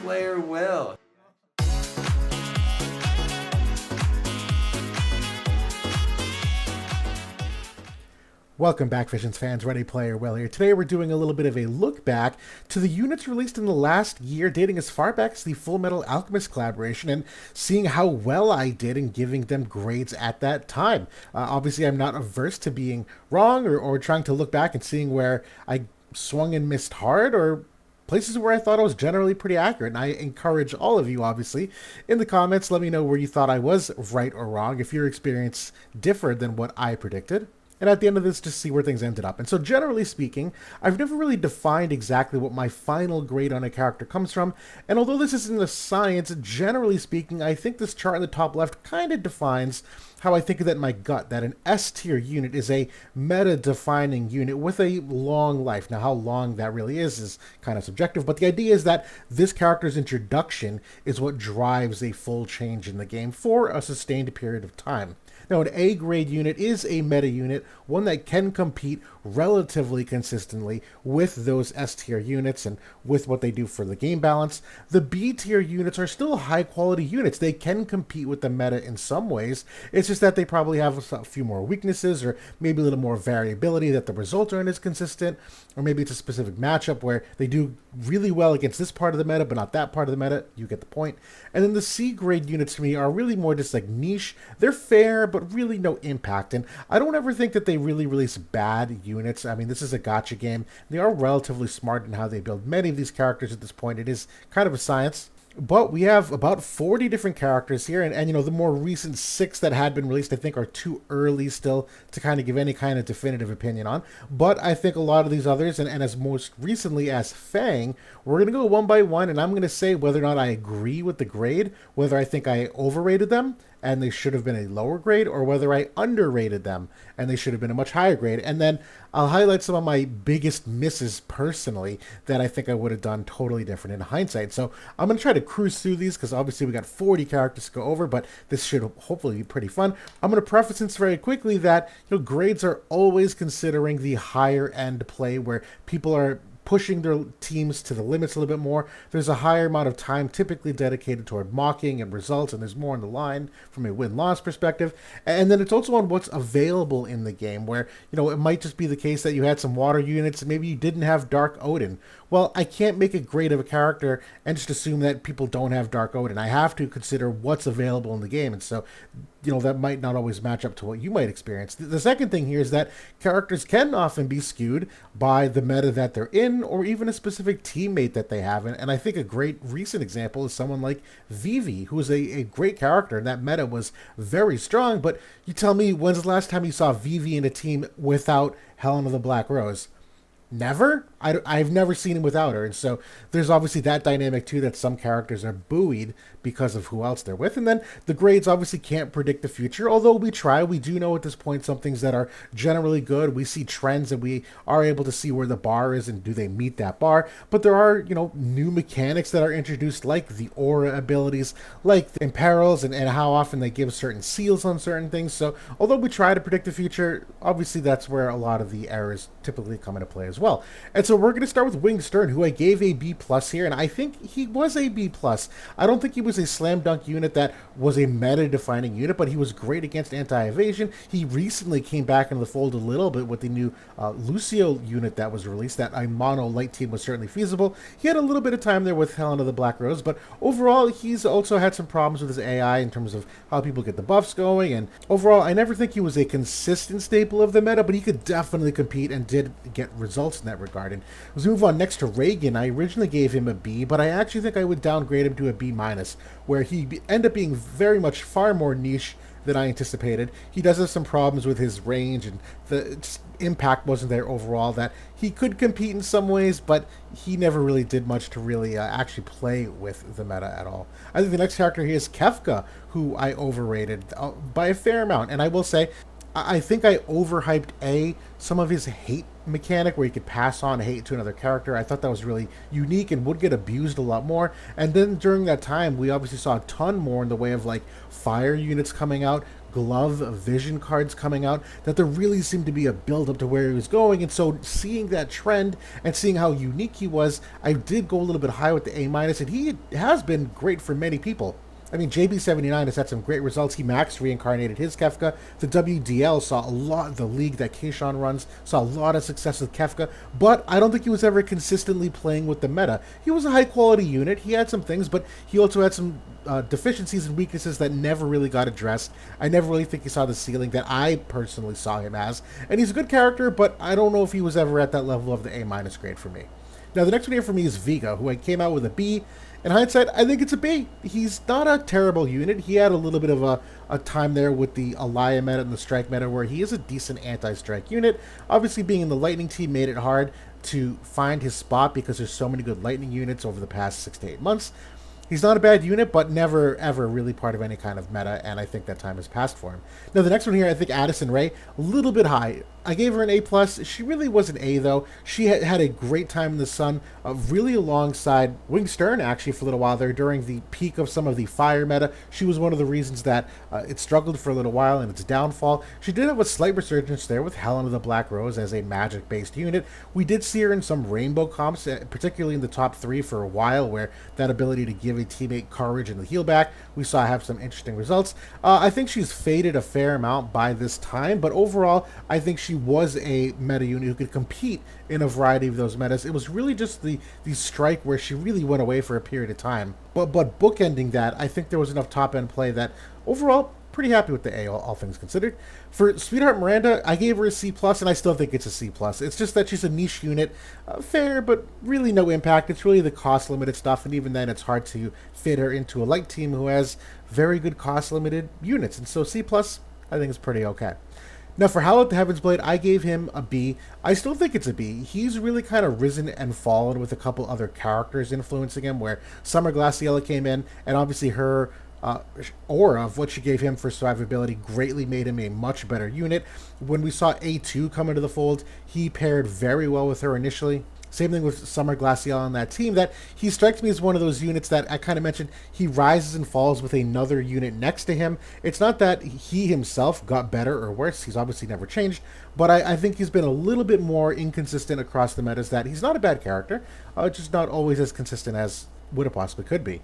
player Will. Welcome back, Visions fans. Ready Player Will here. Today we're doing a little bit of a look back to the units released in the last year, dating as far back as the Full Metal Alchemist collaboration, and seeing how well I did in giving them grades at that time. Obviously, I'm not averse to being wrong or trying to look back and seeing where I swung and missed hard, or places where I thought I was generally pretty accurate. And I encourage all of you, obviously, in the comments, let me know where you thought I was right or wrong, if your experience differed than what I predicted. And at the end of this, just see where things ended up. And so generally speaking, I've never really defined exactly what my final grade on a character comes from. And although this isn't a science, generally speaking, I think this chart in the top left kind of defines how I think of that in my gut, that an S tier unit is a meta-defining unit with a long life. Now, how long that really is kind of subjective, but the idea is that this character's introduction is what drives a full change in the game for a sustained period of time. Now, an A grade unit is a meta unit, one that can compete relatively consistently with those S tier units and with what they do for the game balance. The B tier units are still high quality units. They can compete with the meta in some ways. It's just that they probably have a few more weaknesses, or maybe a little more variability, that the results aren't as consistent, or maybe it's a specific matchup where they do really well against this part of the meta but not that part of the meta. You get the point. And then the C grade units to me are really more just like niche. They're fair but really no impact, and I don't ever think that they really release bad units. I mean, this is a gacha game. They are relatively smart in how they build many of these characters at this point. It is kind of a science. But we have about 40 different characters here, and the more recent 6 that had been released, I think, are too early still to kind of give any kind of definitive opinion on. But I think a lot of these others, and as most recently as Fang, we're going to go one by one, and I'm going to say whether or not I agree with the grade, whether I think I overrated them, and they should have been a lower grade, or whether I underrated them and they should have been a much higher grade. And then I'll highlight some of my biggest misses personally that I think I would have done totally different in hindsight. So I'm going to try to cruise through these because obviously we got 40 characters to go over, but this should hopefully be pretty fun. I'm going to preface this very quickly that grades are always considering the higher end play where people are pushing their teams to the limits a little bit more. There's a higher amount of time typically dedicated toward mocking and results, and there's more on the line from a win-loss perspective. And then it's also on what's available in the game, where, it might just be the case that you had some water units and maybe you didn't have Dark Odin. Well, I can't make a grade of a character and just assume that people don't have Dark Odin. I have to consider what's available in the game, and so that might not always match up to what you might experience. The second thing here is that characters can often be skewed by the meta that they're in, or even a specific teammate that they have. And I think a great recent example is someone like Vivi, who is a great character, and that meta was very strong. But you tell me, when's the last time you saw Vivi in a team without Helen of the Black Rose? Never? I've never seen him without her. And so there's obviously that dynamic too, that some characters are buoyed because of who else they're with. And then the grades obviously can't predict the future, although we try. We do know at this point some things that are generally good. We see trends and we are able to see where the bar is and do they meet that bar. But there are, new mechanics that are introduced, like the aura abilities, like the imperils, and how often they give certain seals on certain things. So although we try to predict the future, obviously that's where a lot of the errors typically come into play as well. And so we're going to start with Wing Stern, who I gave a B plus here, and I think he was a B plus. I don't think he was a slam dunk unit that was a meta defining unit, but he was great against anti-evasion. He recently came back into the fold a little bit with the new Lucio unit that was released. That a mono light team was certainly feasible. He had a little bit of time there with Helen of the Black Rose, but overall he's also had some problems with his AI in terms of how people get the buffs going, and overall I never think he was a consistent staple of the meta, but he could definitely compete and did get results in that regard. And as we move on next to Reagan, I originally gave him a B, but I actually think I would downgrade him to a B minus, where he ended up being very much far more niche than I anticipated. He does have some problems with his range, and the impact wasn't there overall. That he could compete in some ways, but he never really did much to really actually play with the meta at all. I think the next character here is Kefka, who I overrated by a fair amount, and I will say I think I overhyped some of his hate mechanic, where you could pass on hate to another character. I thought that was really unique and would get abused a lot more. And then during that time, we obviously saw a ton more in the way of like fire units coming out, glove vision cards coming out that there really seemed to be a build up to where he was going. And so seeing that trend and seeing how unique he was, I did go a little bit high with the A minus, and he has been great for many people. I mean, JB79 has had some great results. He max reincarnated his Kefka. The WDL saw a lot, the league that Keishon runs saw a lot of success with Kefka, but I don't think he was ever consistently playing with the meta. He was a high quality unit. He had some things, but he also had some deficiencies and weaknesses that never really got addressed. I never really think he saw the ceiling that I personally saw him as. And he's a good character, but I don't know if he was ever at that level of the A minus grade for me. Now, the next one here for me is Vega, who I came out with a B. In hindsight, I think it's a B. He's not a terrible unit. He had a little bit of a time there with the Alaya meta and the Strike meta where he is a decent anti-strike unit. Obviously, being in the Lightning team made it hard to find his spot because there's so many good Lightning units over the past 6 to 8 months. He's not a bad unit, but never, ever really part of any kind of meta, and I think that time has passed for him. Now, the next one here, I think Addison Rae, a little bit high. I gave her an A+. She really was an A, though. She had a great time in the sun, really alongside Wing Stern, actually, for a little while there. During the peak of some of the fire meta, she was one of the reasons that it struggled for a little while in its downfall. She did have a slight resurgence there with Helen of the Black Rose as a magic-based unit. We did see her in some rainbow comps, particularly in the top 3 for a while, where that ability to give a teammate courage in the heal back, we saw have some interesting results. I think she's faded a fair amount by this time, but overall, I think she was a meta unit who could compete in a variety of those metas. It was really just the strike where she really went away for a period of time. But bookending that, I think there was enough top-end play that overall, pretty happy with the A, all things considered. For Sweetheart Miranda, I gave her a C+, and I still think it's a C+. It's just that she's a niche unit. Fair, but really no impact. It's really the cost-limited stuff, and even then it's hard to fit her into a light team who has very good cost-limited units. And so C+, I think is pretty okay. Now, for Howl at the Heaven's Blade, I gave him a B. I still think it's a B. He's really kind of risen and fallen with a couple other characters influencing him, where Summer Glaciella came in, and obviously her aura of what she gave him for survivability greatly made him a much better unit. When we saw A2 come into the fold, he paired very well with her initially. Same thing with Summer Glaciella on that team, that he strikes me as one of those units that I kind of mentioned, he rises and falls with another unit next to him. It's not that he himself got better or worse, he's obviously never changed, but I think he's been a little bit more inconsistent across the metas, that he's not a bad character, just not always as consistent as would have possibly could be.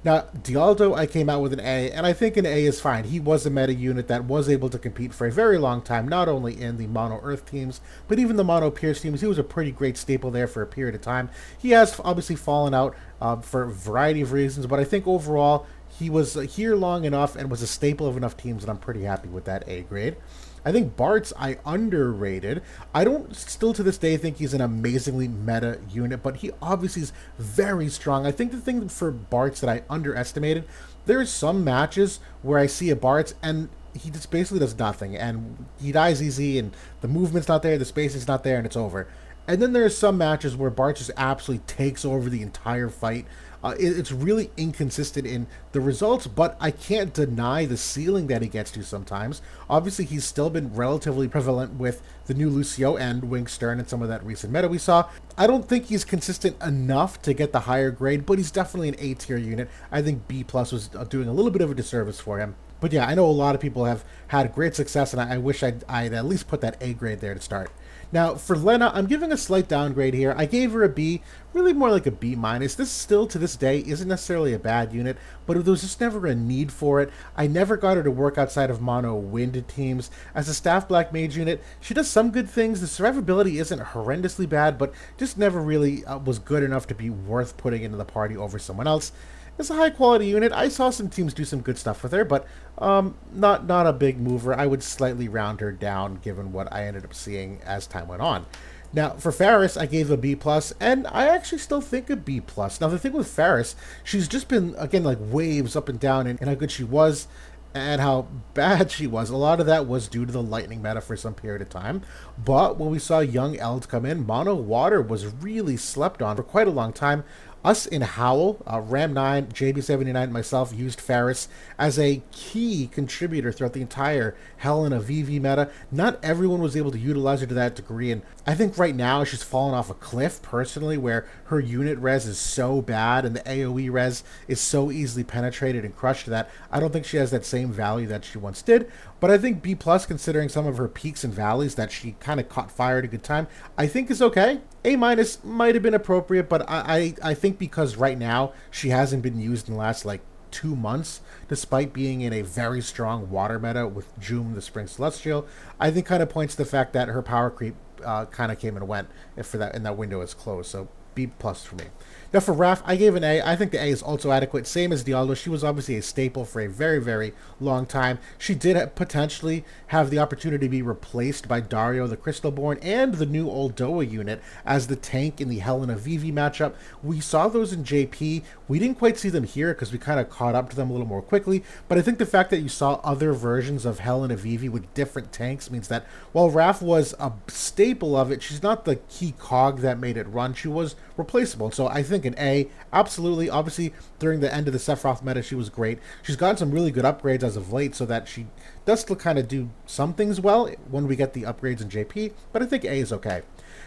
Now, Dialdo, I came out with an A, and I think an A is fine. He was a meta unit that was able to compete for a very long time, not only in the Mono Earth teams, but even the Mono Pierce teams. He was a pretty great staple there for a period of time. He has obviously fallen out for a variety of reasons, but I think overall he was here long enough and was a staple of enough teams that I'm pretty happy with that A grade. I think Bartz I underrated. I don't still to this day think he's an amazingly meta unit, but he obviously is very strong. I think the thing for Bartz that I underestimated, there's some matches where I see a Bartz and he just basically does nothing, and he dies easy, and the movement's not there, the spacing's not there, and it's over. And then there's some matches where Bartz just absolutely takes over the entire fight. It's really inconsistent in the results, but I can't deny the ceiling that he gets to sometimes. Obviously, he's still been relatively prevalent with the new Lucio and Wing Stern and some of that recent meta we saw. I don't think he's consistent enough to get the higher grade, but he's definitely an A-tier unit. I think B+ was doing a little bit of a disservice for him. But yeah, I know a lot of people have had great success, and I wish I'd at least put that A grade there to start. Now, for Lena, I'm giving a slight downgrade here. I gave her a B, really more like a B-. This still, to this day, isn't necessarily a bad unit, but there was just never a need for it. I never got her to work outside of mono wind teams. As a staff black mage unit, she does some good things. The survivability isn't horrendously bad, but just never really was good enough to be worth putting into the party over someone else. It's a high-quality unit. I saw some teams do some good stuff with her, but not a big mover. I would slightly round her down, given what I ended up seeing as time went on. Now, for Faris, I gave a B+, and I actually still think a B+. Now, the thing with Faris, she's just been, again, like waves up and down in how good she was and how bad she was. A lot of that was due to the lightning meta for some period of time. But when we saw young Eld come in, mono water was really slept on for quite a long time. Us in Howl, Ram9, JB79, and myself used Faris as a key contributor throughout the entire Helena VV meta. Not everyone was able to utilize her to that degree, and I think right now she's fallen off a cliff, personally, where her unit res is so bad and the AoE res is so easily penetrated and crushed that I don't think she has that same value that she once did. But I think B plus, considering some of her peaks and valleys that she kind of caught fire at a good time, I think is okay. A minus might have been appropriate, but I think because right now she hasn't been used in the last like 2 months, despite being in a very strong water meta with June the Spring Celestial, I think kind of points to the fact that her power creep kind of came and went if for that, and that window is closed. So B plus for me. Now for Raph, I gave an A. I think the A is also adequate. Same as Diallo. She was obviously a staple for a very, very long time. She did potentially have the opportunity to be replaced by Dario the Crystalborn and the new Oldoa unit as the tank in the Helena Vivi matchup. We saw those in JP. We didn't quite see them here because we kind of caught up to them a little more quickly. But I think the fact that you saw other versions of Helena Vivi with different tanks means that while Raph was a staple of it, she's not the key cog that made it run. She was replaceable. So I think an A, absolutely. Obviously, during the end of the Sephiroth meta, she was great. She's gotten some really good upgrades as of late, so that she does still kind of do some things well when we get the upgrades in JP, but I think A is okay.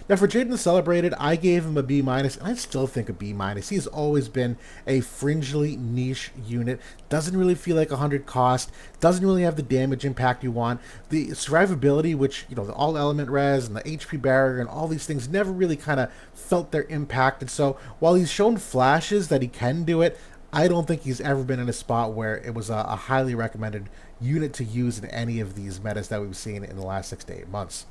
Now for Jaden the Celebrated, I gave him a B minus, and I still think a B minus. He's always been a fringely niche unit. Doesn't really feel like 100 cost. Doesn't really have the damage impact you want. The survivability, which, you know, the all element res and the HP barrier and all these things never really kind of felt their impact. And so while he's shown flashes that he can do it, I don't think he's ever been in a spot where it was a highly recommended unit to use in any of these metas that we've seen in the last 6 to 8 months.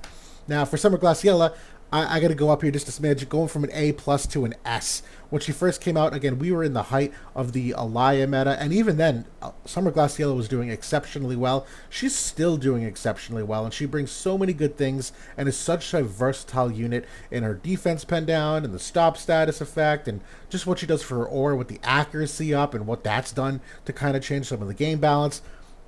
Now for Summer Glaciella, I got to go up here just a smidge, going from an A plus to an S. When she first came out, again, we were in the height of the Alaya meta, and even then, Summer Glaciella was doing exceptionally well. She's still doing exceptionally well, and she brings so many good things, and is such a versatile unit in her defense pen down, and the stop status effect, and just what she does for her aura with the accuracy up, and what that's done to kind of change some of the game balance.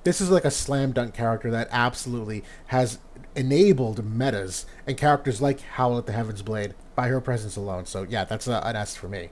This is like a slam dunk character that absolutely has enabled metas and characters like Howl at the Heaven's Blade by her presence alone. So yeah, that's an S for me.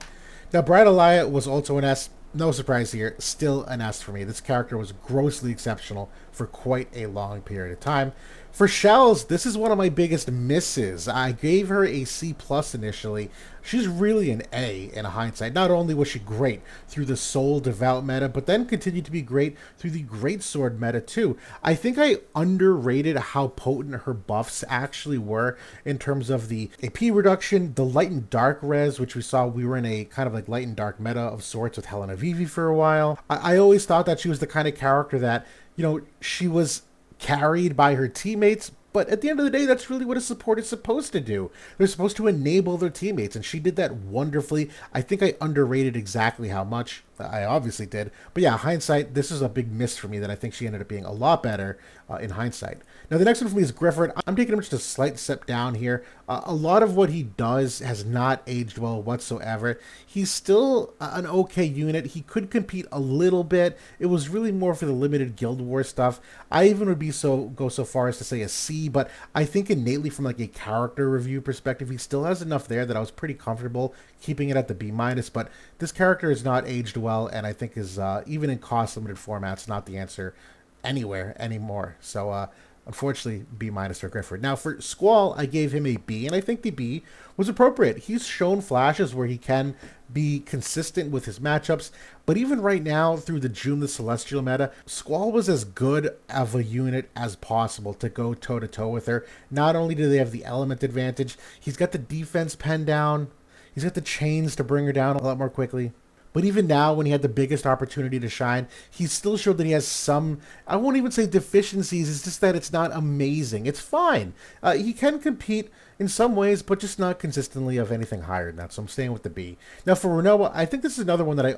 Now Bright Alaya was also an S. No surprise here, still an S for me. This character was grossly exceptional for quite a long period of time. For Shells, this is one of my biggest misses. I gave her a C plus initially. She's really an A in hindsight. Not only was she great through the Soul Devout meta, but then continued to be great through the Greatsword meta too. I think I underrated how potent her buffs actually were in terms of the AP reduction, the light and dark res, which we saw we were in a kind of like light and dark meta of sorts with Helena Vivi for a while. I always thought that she was the kind of character that, you know, she was carried by her teammates, but at the end of the day, that's really what a support is supposed to do. They're supposed to enable their teammates, and she did that wonderfully. I think I underrated exactly how much. I obviously did. But yeah, hindsight, this is a big miss for me that I think she ended up being a lot better in hindsight. Now, the next one for me is Grifford. I'm taking him just a slight step down here. A lot of what he does has not aged well whatsoever. He's still an okay unit. He could compete a little bit. It was really more for the limited Guild War stuff. I even would go so far as to say a C, but I think innately from like a character review perspective, he still has enough there that I was pretty comfortable keeping it at the B minus, but this character is not aged well, and I think is, even in cost-limited formats, not the answer anywhere anymore. So, unfortunately, B minus for Grifford. Now, for Squall, I gave him a B, and I think the B was appropriate. He's shown flashes where he can be consistent with his matchups, but even right now, through the June the Celestial meta, Squall was as good of a unit as possible to go toe-to-toe with her. Not only do they have the element advantage, he's got the defense pen down, he's got the chains to bring her down a lot more quickly. But even now, when he had the biggest opportunity to shine, he still showed that he has some, I won't even say deficiencies, it's just that it's not amazing. It's fine. He can compete in some ways, but just not consistently of anything higher than that, so I'm staying with the B. Now for Renoa, I think this is another one that I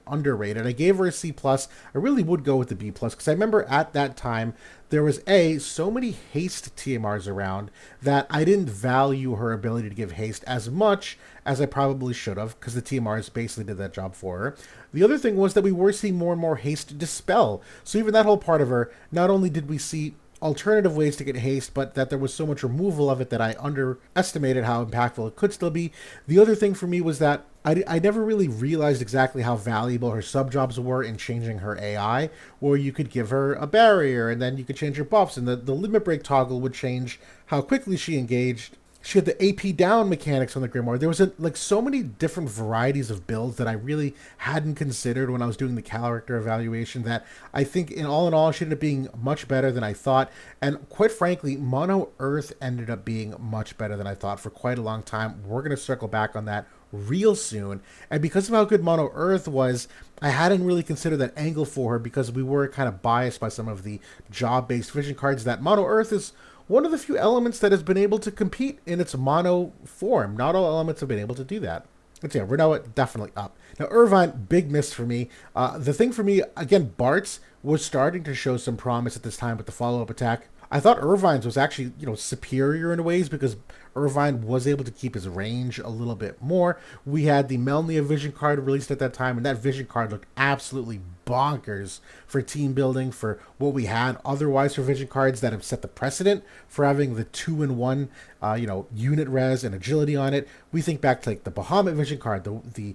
underrated. I gave her a C+. I really would go with the B+, because I remember at that time, there was so many haste TMRs around that I didn't value her ability to give haste as much as I probably should have, because the TMRs basically did that job for her. The other thing was that we were seeing more and more haste dispel. So even that whole part of her, not only did we see alternative ways to get haste, but that there was so much removal of it that I underestimated how impactful it could still be. The other thing for me was that I never really realized exactly how valuable her sub-jobs were in changing her AI, where you could give her a barrier, and then you could change her buffs, and the limit break toggle would change how quickly she engaged. She had the AP down mechanics on the Grimoire. There was like so many different varieties of builds that I really hadn't considered when I was doing the character evaluation that I think in all, she ended up being much better than I thought. And quite frankly, Mono Earth ended up being much better than I thought for quite a long time. We're going to circle back on that real soon. And because of how good Mono Earth was, I hadn't really considered that angle for her because we were kind of biased by some of the job-based vision cards. That Mono Earth is one of the few elements that has been able to compete in its mono form. Not all elements have been able to do that. But yeah, we're now definitely up. Now, Irvine, big miss for me. The thing for me, again, Bart's was starting to show some promise at this time with the follow-up attack. I thought Irvine's was actually, superior in ways because Irvine was able to keep his range a little bit more. We had the Melnia vision card released at that time, and that vision card looked absolutely bonkers for team building, for what we had otherwise for vision cards that have set the precedent for having the 2-in-1, unit res and agility on it. We think back to like the Bahamut vision card, the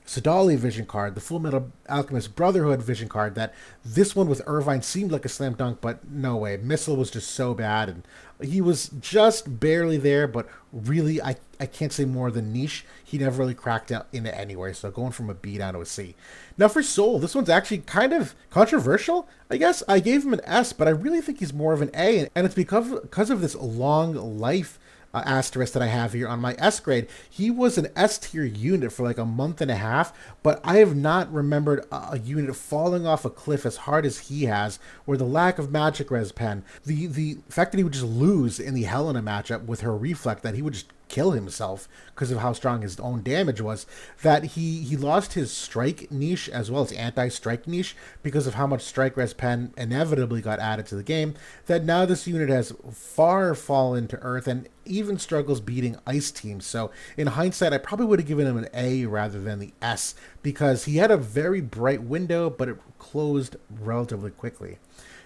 Sadali vision card, the Full Metal Alchemist Brotherhood vision card, that this one with Irvine seemed like a slam dunk, but no way. Missile was just so bad, and he was just barely there, but really, I can't say more than niche. He never really cracked out into anywhere, so going from a B down to a C. Now for Soul, this one's actually kind of controversial, I guess. I gave him an S, but I really think he's more of an A, and it's because of this long life asterisk that I have here on my S grade. He was an S tier unit for like a month and a half, but I have not remembered a unit falling off a cliff as hard as he has, where the lack of magic res pen, the fact that he would just lose in the Helena matchup with her reflect, that he would just kill himself because of how strong his own damage was, that he lost his strike niche as well as anti-strike niche because of how much strike res pen inevitably got added to the game, that now this unit has far fallen to earth and even struggles beating ice teams. So in hindsight, I probably would have given him an A rather than the S because he had a very bright window, but it closed relatively quickly.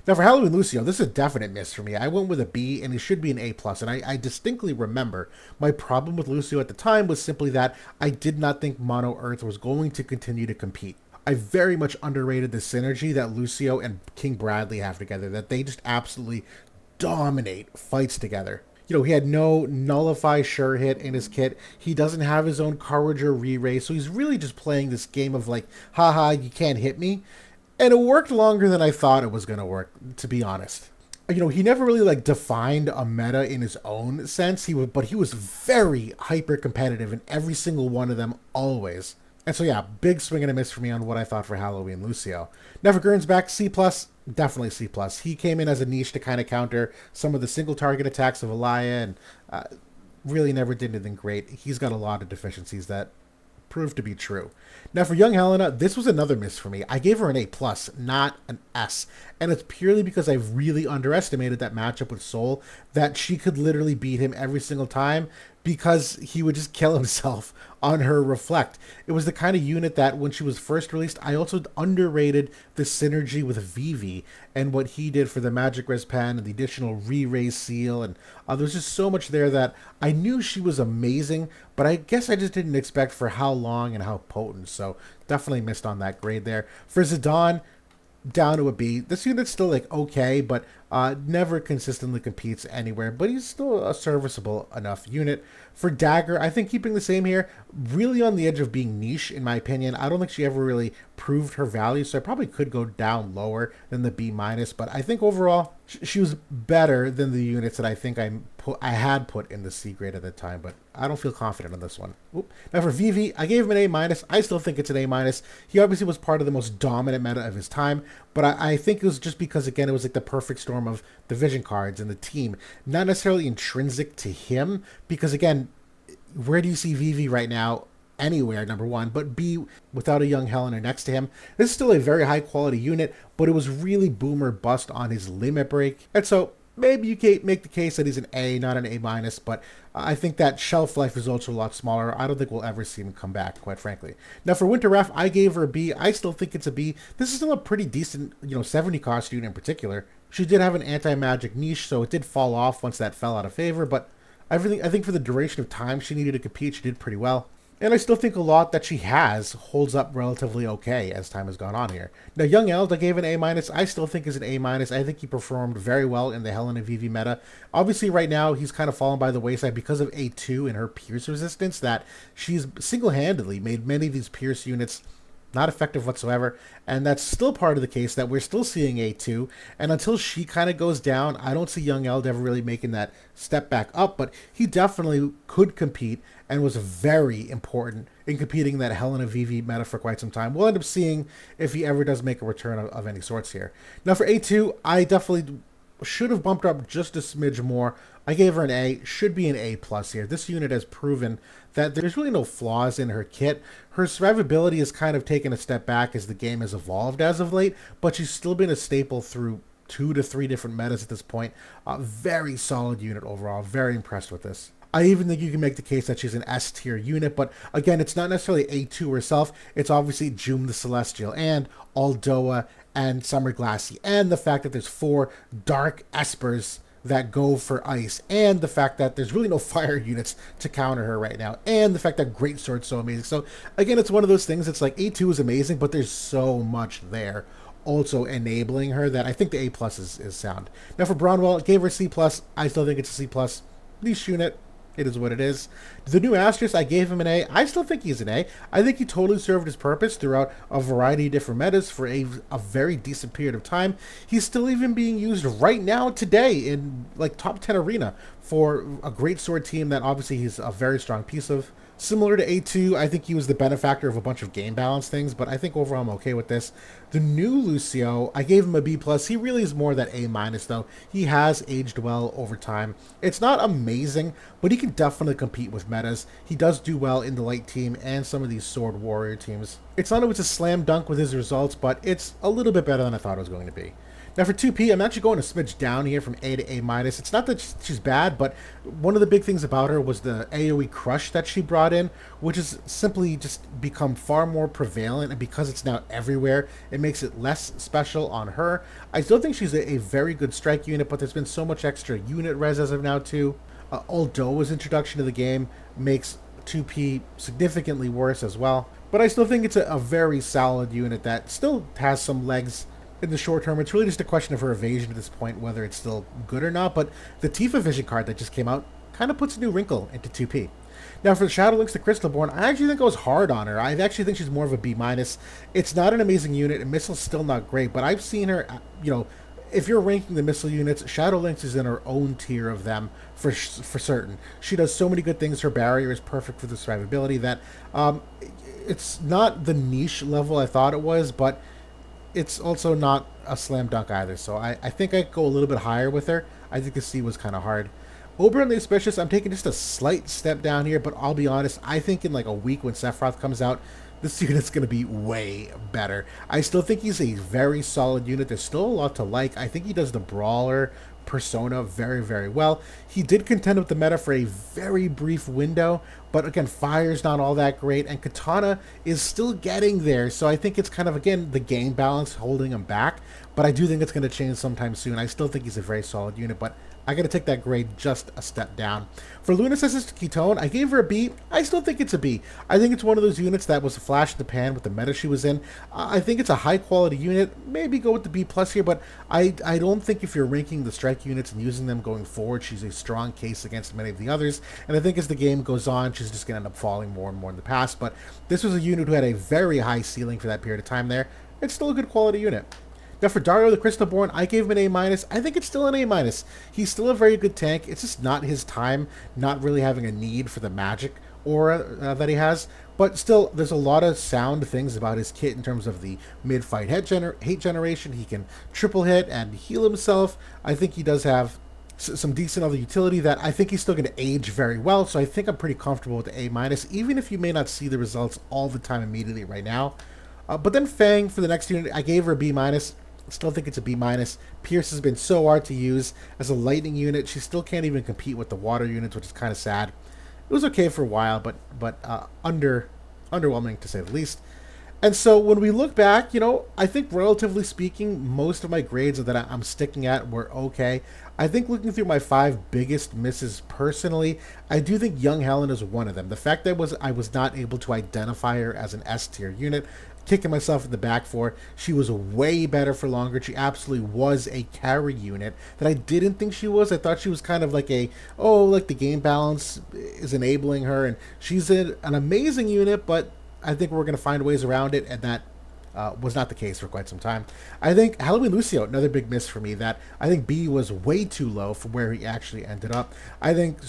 Now for Halloween Lucio, this is a definite miss for me. I went with a B, and he should be an A+. And I distinctly remember my problem with Lucio at the time was simply that I did not think Mono Earth was going to continue to compete. I very much underrated the synergy that Lucio and King Bradley have together, that they just absolutely dominate fights together. He had no Nullify Sure Hit in his kit. He doesn't have his own Courage or Re-Raise, so he's really just playing this game of like, haha, you can't hit me. And it worked longer than I thought it was going to work, to be honest. He never really like defined a meta in his own sense. But he was very hyper competitive in every single one of them always. And so yeah, big swing and a miss for me on what I thought for Halloween Lucio. Never back, C+, definitely C+. He came in as a niche to kind of counter some of the single target attacks of Alaya, and really never did anything great. He's got a lot of deficiencies that proved to be true. Now for young Helena, this was another miss for me. I gave her an A+, not an S. And it's purely because I really underestimated that matchup with Soul, that she could literally beat him every single time because he would just kill himself on her Reflect. It was the kind of unit that when she was first released, I also underrated the synergy with Vivi and what he did for the Magic Res Pen and the additional Re-Raise Seal. And there's just so much there that I knew she was amazing, but I guess I just didn't expect for how long and how potent. So definitely missed on that grade there. For Zidane, down to a B. This unit's still like okay, but never consistently competes anywhere, but he's still a serviceable enough unit. For Dagger, I think keeping the same here, really on the edge of being niche in my opinion. I don't think she ever really proved her value, so I probably could go down lower than the B-, but I think overall she was better than the units that I think I had put in the C grade at the time, but I don't feel confident on this one. Oop. Now for Vivi, I gave him an A-. I still think it's an A-. He obviously was part of the most dominant meta of his time, but I think it was just because, again, it was like the perfect storm of the vision cards and the team, not necessarily intrinsic to him, because again, where do you see Vivi right now? Anywhere, number one, but B, without a young Helena next to him. This is still a very high quality unit, but it was really boom or bust on his limit break. And so maybe you can make the case that he's an A, not an A-, but I think that shelf life is also a lot smaller. I don't think we'll ever see him come back, quite frankly. Now for Winter Ref, I gave her a B. I still think it's a B. This is still a pretty decent, 70 cost unit in particular. She did have an anti-magic niche, so it did fall off once that fell out of favor, but I think for the duration of time she needed to compete, she did pretty well. And I still think a lot that she has holds up relatively okay as time has gone on here. Now, Young Eld, I gave an A minus. I still think is an A minus. I think he performed very well in the Helena VV meta. Obviously, right now he's kind of fallen by the wayside because of A2 and her Pierce resistance. That she's single-handedly made many of these Pierce units not effective whatsoever, and that's still part of the case that we're still seeing A2, and until she kind of goes down, I don't see Young Eld ever really making that step back up, but he definitely could compete and was very important in competing in that Helena VV meta for quite some time. We'll end up seeing if he ever does make a return of any sorts here. Now for A2, I definitely should have bumped up just a smidge more. I gave her an A, should be an A plus here. This unit has proven that there's really no flaws in her kit. Her survivability has kind of taken a step back as the game has evolved as of late, but she's still been a staple through 2 to 3 different metas at this point. Very solid unit overall. Very impressed with this. I even think you can make the case that she's an S tier unit, but again, it's not necessarily A2 herself. It's obviously June the Celestial and Aldoa and Summer Glassy, and the fact that there's 4 Dark Espers that go for ice, and the fact that there's really no fire units to counter her right now, and the fact that Great Sword's so amazing. So again, it's one of those things, it's like A2 is amazing, but there's so much there also enabling her that I think the A plus is sound. Now for Bronwell, gave her C plus. I still think it's a C plus. Niche unit. It is what it is. The new Asterisk, I gave him an A. I still think he's an A. I think he totally served his purpose throughout a variety of different metas for a very decent period of time. He's still even being used right now today in like top 10 arena for a Great Sword team that obviously he's a very strong piece of. Similar to A2, I think he was the benefactor of a bunch of game balance things, but I think overall I'm okay with this. The new Lucio, I gave him a B+. He really is more that A-, though. He has aged well over time. It's not amazing, but he can definitely compete with metas. He does do well in the light team and some of these sword warrior teams. It's not always a slam dunk with his results, but it's a little bit better than I thought it was going to be. Now for 2P, I'm actually going a smidge down here from A to A-. It's not that she's bad, but one of the big things about her was the AoE crush that she brought in, which has simply just become far more prevalent, and because it's now everywhere, it makes it less special on her. I still think she's a very good strike unit, but there's been so much extra unit res as of now too. Aldoa's introduction to the game makes 2P significantly worse as well, but I still think it's a very solid unit that still has some legs in the short term. It's really just a question of her evasion at this point, whether it's still good or not, but the Tifa Vision card that just came out kind of puts a new wrinkle into 2P. Now for the Shadow Links to Crystalborn, I actually think I was hard on her. I actually think she's more of a B-. It's not an amazing unit, and Missile's still not great, but I've seen her, if you're ranking the missile units, Shadow Lynx is in her own tier of them for certain. She does so many good things. Her barrier is perfect for the survivability that it's not the niche level I thought it was, but it's also not a slam dunk either. So I think I go a little bit higher with her. I think the C was kind of hard. Oberon the Auspicious, I'm taking just a slight step down here, but I'll be honest, I think in like a week when Sephiroth comes out, this unit's going to be way better. I still think he's a very solid unit. There's still a lot to like. I think he does the brawler persona very, very well. He did contend with the meta for a very brief window, but again, fire's not all that great, and Katana is still getting there, so I think it's kind of, again, the game balance holding him back, but I do think it's going to change sometime soon. I still think he's a very solid unit, but I got to take that grade just a step down. For Lunasis Ketone, I gave her a B. I still think it's a B. I think it's one of those units that was a flash in the pan with the meta she was in. I think it's a high-quality unit. Maybe go with the B+ here, but I don't think if you're ranking the strike units and using them going forward, she's a strong case against many of the others. And I think as the game goes on, she's just going to end up falling more and more in the past. But this was a unit who had a very high ceiling for that period of time there. It's still a good quality unit. Now for Dario the Crystalborn, I gave him an A-. I think it's still an A-. He's still a very good tank. It's just not his time, not really having a need for the magic aura that he has. But still, there's a lot of sound things about his kit in terms of the mid-fight hate generation. He can triple hit and heal himself. I think he does have some decent other utility that I think he's still going to age very well. So I think I'm pretty comfortable with the A-, even if you may not see the results all the time immediately right now. But then Fang, for the next unit, I gave her a B-. Still think it's a B-. Pierce has been so hard to use as a lightning unit. She still can't even compete with the water units, which is kind of sad. It was okay for a while, but underwhelming to say the least. And so when we look back, I think relatively speaking, most of my grades that I'm sticking at were okay. I think looking through my five biggest misses personally, I do think young Helen is one of them. The fact that I was not able to identify her as an S tier unit, kicking myself in the back for. She was way better for longer. She absolutely was a carry unit that I didn't think she was. I thought she was kind of like like the game balance is enabling her, and she's an amazing unit, but I think we're going to find ways around it, and that was not the case for quite some time. I think Halloween Lucio, another big miss for me, that I think B was way too low for where he actually ended up. I think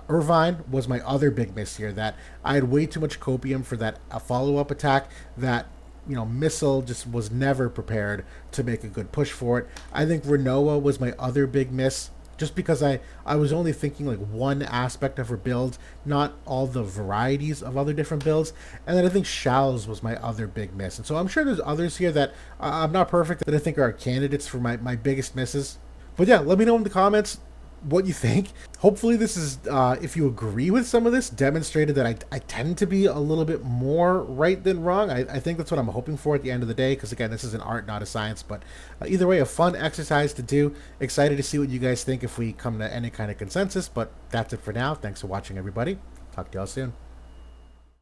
Irvine was my other big miss here, that I had way too much copium for that follow up attack that Missile just was never prepared to make a good push for it. I think Renoa was my other big miss, just because I was only thinking like one aspect of her build, not all the varieties of other different builds. And then I think Shal's was my other big miss. And so I'm sure there's others here that I'm not perfect that I think are candidates for my biggest misses. But yeah, let me know in the comments what you think. Hopefully this is, if you agree with some of this, demonstrated that I tend to be a little bit more right than wrong. I think that's what I'm hoping for at the end of the day, because again, this is an art, not a science. But either way, a fun exercise to do. Excited to see what you guys think if we come to any kind of consensus. But that's it for now. Thanks for watching, everybody. Talk to y'all soon.